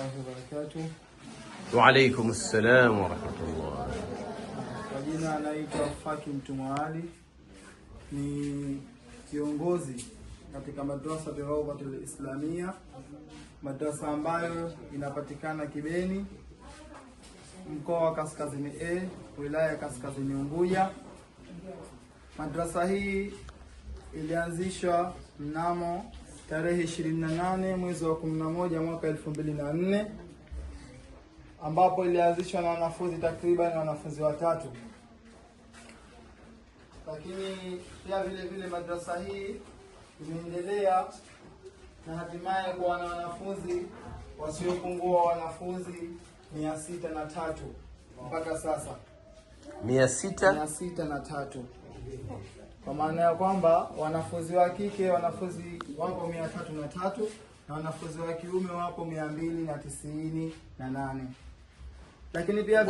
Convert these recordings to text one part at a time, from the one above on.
warahmatullahi wabarakatuh. Wa alaykum assalam wa rahmatullah. Kwa jina anaitwa Faki Mtumwa Ali, ni kiongozi katika madrasa Rawdatul Islamia, madrasa ambayo inapatikana Kibeni, mkoa wa Kaskazini A, wilaya ya Kaskazini Unguja. Madrasa hii ilianzishwa mnamo tarehe 28 mwezi wa 11 mwaka 2004, ambapo ilianzishwa na wanafunzi takriban wanafunzi watatu. Lakini pia vile vile madrasa hii imeendelea na hatimaye kuwa na wanafunzi wasiopungua wanafunzi 603 mpaka sasa. 603. Kwa maana ya kwamba wanafunzi wa kike wanafunzi wapo 303 na wanafunzi wa kiume wapo 298. Lakini pia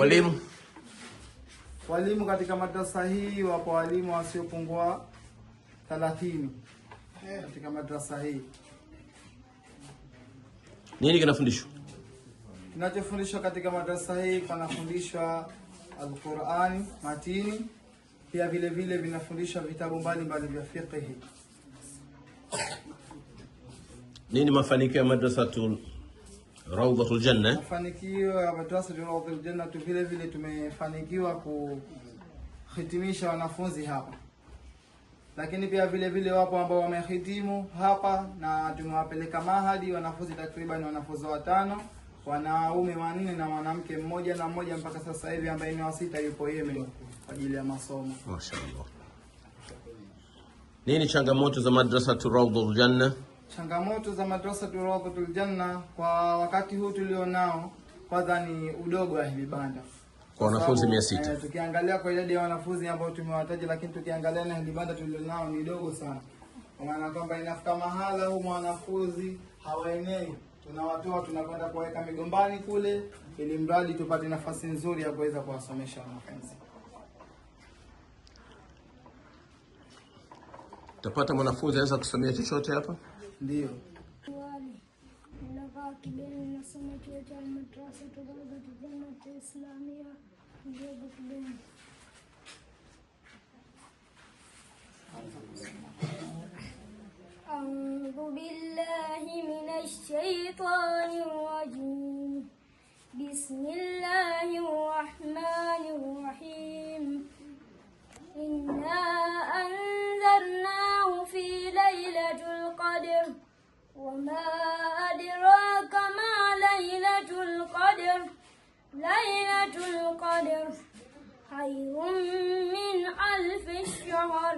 walimu katika madrasa hii wapo walimu wasiopungua 30 katika madrasa hii. Nini kinafundishwa? Kinachofundishwa katika madrasa hii kunafundishwa Al-Qur'ani matini, pia vile vile vinafundishwa vitabu mbalimbali vya fiqh. Nini mafanikio ya madrasatul Rawdatul Janna? Mafanikio ya madrasa Rawdatul Janna vile vile tumefanikiwa kuhitimisha wanafunzi hapa. Lakini pia vile vile wapo ambao wamehitimu hapa na tumewapeleka mahadi wanafunzi takriban wanafunzi 5, wanaume 4 na mwanamke mmoja, na mmoja mpaka sasa hivi ambaye ni wa 6 yupo Yemen kwa ajili ya masomo. Mashaallah. Nini changamoto za madrasatul Rawdatul Janna? Changamoto za madrasatul Rawdatul Janna kwa wakati huu tulionao, kwanza ni udogo wa hili banda. Kwa wanafunzi 600. Tukiangalia kwa idadi ya wanafunzi ambao tumewataja, lakini tukiangalia na hili banda tulionao ni dogo sana. Kwa maana kwamba inafika mahala huko wanafunzi hawaenei. Tunawatoa tunakwenda kuweka migombani kule, ili mradi tupate nafasi nzuri ya kuweza kuwasomesha wanafunzi. Tapata mwanafunzi anaweza kusomea chochote hapa? Ndio. Ninakaa Kibeni, nasoma chuo cha madrasa Rawdatul Islamia ndio Kibeni. A'udhu billahi minash shaitanir rajim. Bismillahir rahmanir rahim. Inna anzalnahu fi laylatul qadr. وما أدراك ما ليلة القدر. ليلة القدر خير من 1000 شهر.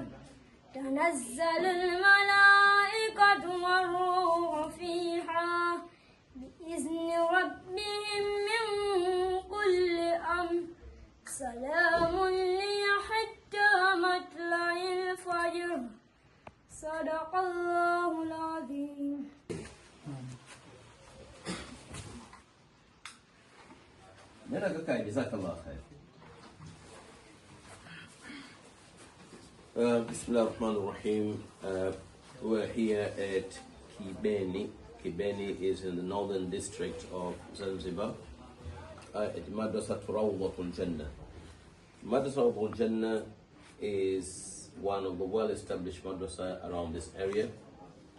تنزل الملائكة والروح فيها بإذن ربهم من كل أمر. سلام هي حتى مطلع الفجر. صدق الله العظيم. جزاك الله خير. بسم الله الرحمن الرحيم. We're here at Kibeni. Kibeni is in the northern district of Zanzibar, at Madrasatul Rawdatul Janna. Madrasatul Rawdatul Janna is one of the well-established madrasa around this area.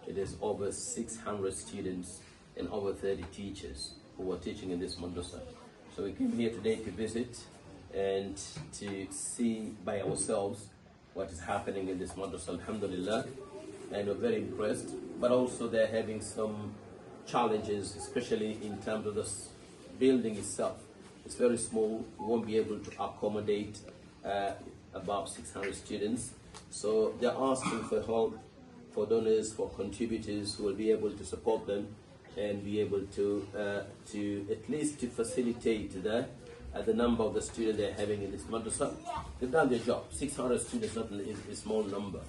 It is over 600 students and over 30 teachers who are teaching in this madrasa. So we came here today to visit and to see by ourselves what is happening in this madrasa, alhamdulillah, and we're very impressed. But also they're having some challenges, especially in terms of this building itself. It's very small, we won't be able to accommodate about 600 students. So they're asking for help, for donors, for contributors who will be able to support them and be able to at least to facilitate the number of the students they're having in this madrasa. They've done their job. 600 students not is a small number.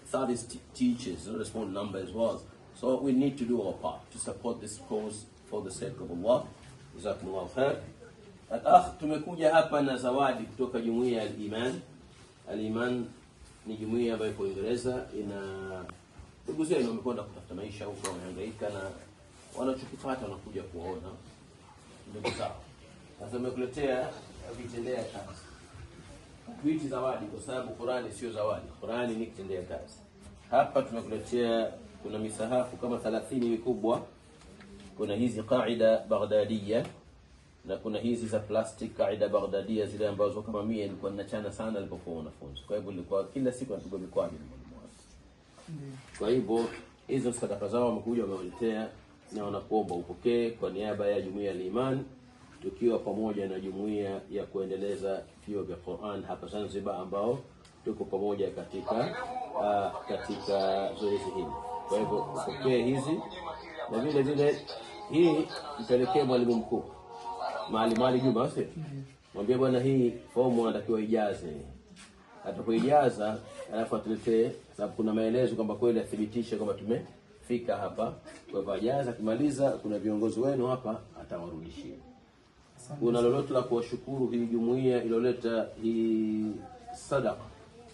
30 teachers not a small number as well. So we need to do our part to support this cause for the sake of Allah. Jazakumullah khair. Al-akh, tumekuja hapa na zawadi kutoka Jumuiya ya Al-Iman. Al-Iman ni jumuiya ambayo iko Uingereza, ina ndugu zenu wamekwenda kutafuta maisha huko, wanahangaika na wanachokipata wanakuja kuona. ndugu zao. Sasa nimekuletea vitendea kazi. Kuiti zawadi kwa sababu Qur'ani sio zawadi. Qur'ani ni kitendea kazi. Hapa tumekuletea kuna misahafu kama 30 mikubwa. Kuna hizi qaida Baghdadiyya na kuna hizi za plastic qaida Baghdadiyya zile ambazo kama mimi nilikuwa ninachana sana nilipokuwa mwanafunzi. Kwa hivyo nilikuwa kila siku napigwa mikwaju na mwalimu wangu. Kwa hivyo hizo sadaka zao wamekuja wamewaletea na wanakuomba upokee kwa niaba ya Jumuiya ya Iman, tukiwa pamoja na jumuiya ya kuendeleza vyuo vya Qur'an hapa Zanzibar ambao tuko pamoja katika zoezi hili. Kwa hivyo upokee hizi na vile vile hii mpelekee mwalimu mkuu Maalim Juma basi. Mwambie bwana hii fomu anatakiwa ijaze. Atapoijaza alafu atuletee, sababu kuna maelezo kwamba kweli athibitishe kwamba tumefika hapa. Kwa hivyo ajaza, kimaliza kuna viongozi wenu hapa atawarudishia. Kuna lolote la kuwashukuru hii jumuiya iloleta hii sadaqa?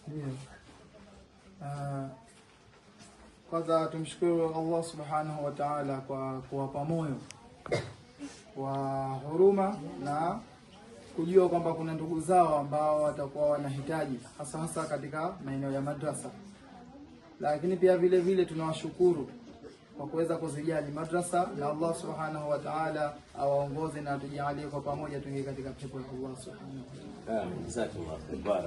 Ndio. Kwanza tumshukuru Allah Subhanahu wa Ta'ala kwa kuwapa moyo wa huruma na kujua kwamba kuna ndugu zao ambao watakuwa wanahitaji hasa katika maeneo ya madrasa. Lakini pia vile vile tunawashukuru kwa kuweza kuzijali madrasa, na Allah Subhanahu wa Ta'ala awaongoze na tujalie kwa pamoja tuingie katika pepo ya Allah Subhanahu wa Ta'ala. Amin. Jazakallahu khairan.